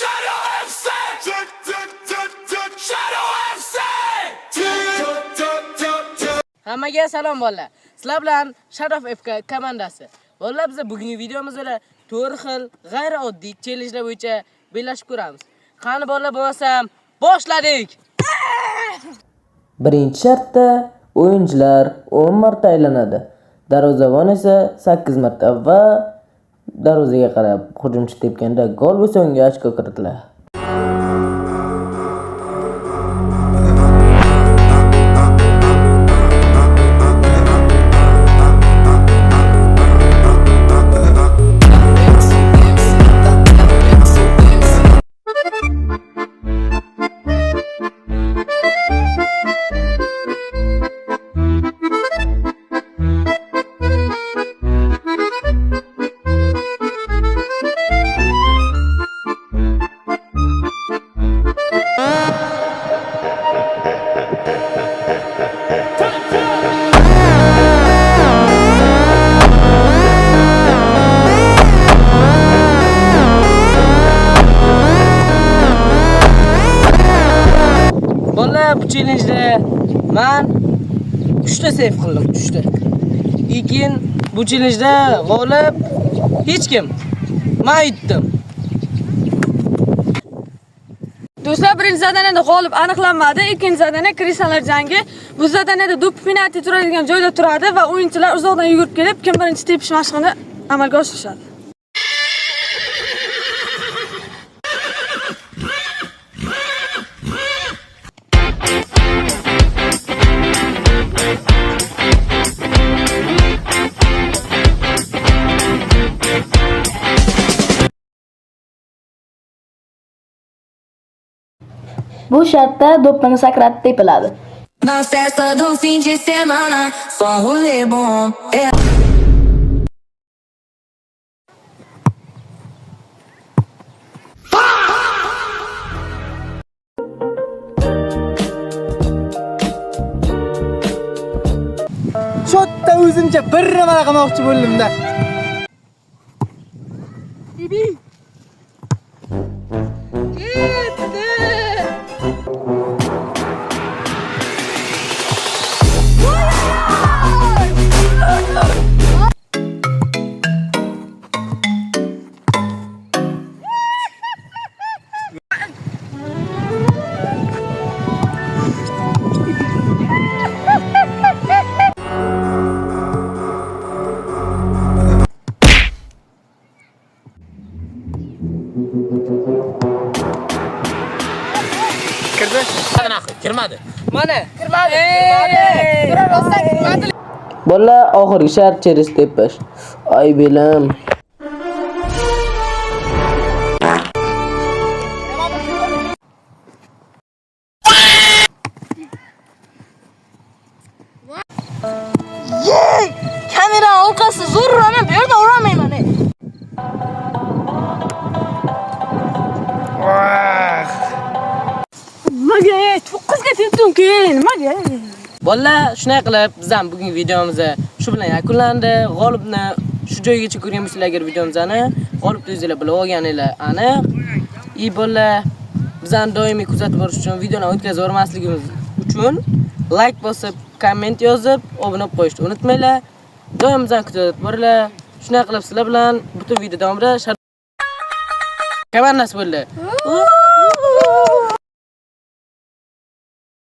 Shadow FC. Shadow FC. Hammaga salom bolalar. Sizlar bilan Shadow FK komandasi. Bolalar biz bugungi videomizda 4 xil g'ayrioddiy challengelar bo'yicha bellashib ko'ramiz. Qani bolalar bo'lsam, boshladik. Birinchi shartda o'yinchilar 10 marta aylanadi. Darvozabon esa 8 marta va darvozaga qarab hujumchi tepganda gol bo'lsa unga ochko kiritiladi. Bu challenge'da men 3 ta save qildim, 3 ta. Lekin bu challenge'da g'olib hech kim. Men yutdim. Do'stlar, birinchi zadanada g'olib aniqlanmadi. Ikkinchi zadana krisalar jangi. Bu zadanada do'p penalti turadigan joyda turadi va o'yinchilar uzoqdan yugurib kelib, kim birinchi tepish mashqini amalga oshirishadi. Bu shartda do'ppini sakratib tepiladi. Na festa do fim de semana, só rolê bom. Shotda o'zimcha bir nima qilmoqchi bo'ldim-da. Bibi. Ketdi. Kirmadi. Mana, kirmadi. Bolalar oxirgi shart cheris tepish. Ay belim. Kamera orqasi zo'r uraman, bu yerda uramayman. Nimaga? 9 ga tepdim keyin. Nimaga? Bolalar, shunday qilib, biz ham bugungi videomiz shu bilan yakunlandi. G'olibni shu joygacha ko'rgan bo'lsanglar, agar videomizni g'olibni o'zingizlar bilib olganinglar aniq. Bolalar, bizani doimiy kuzatib borish uchun, videoni o'tkazib yubormasligimiz uchun like bosib, komment yozib, obuna bo'lib qo'yishni unutmanglar. Doim bizani kuzatib boringlar. Shunday qilib, sizlar bilan butun video davomida komandasi bo'ldi.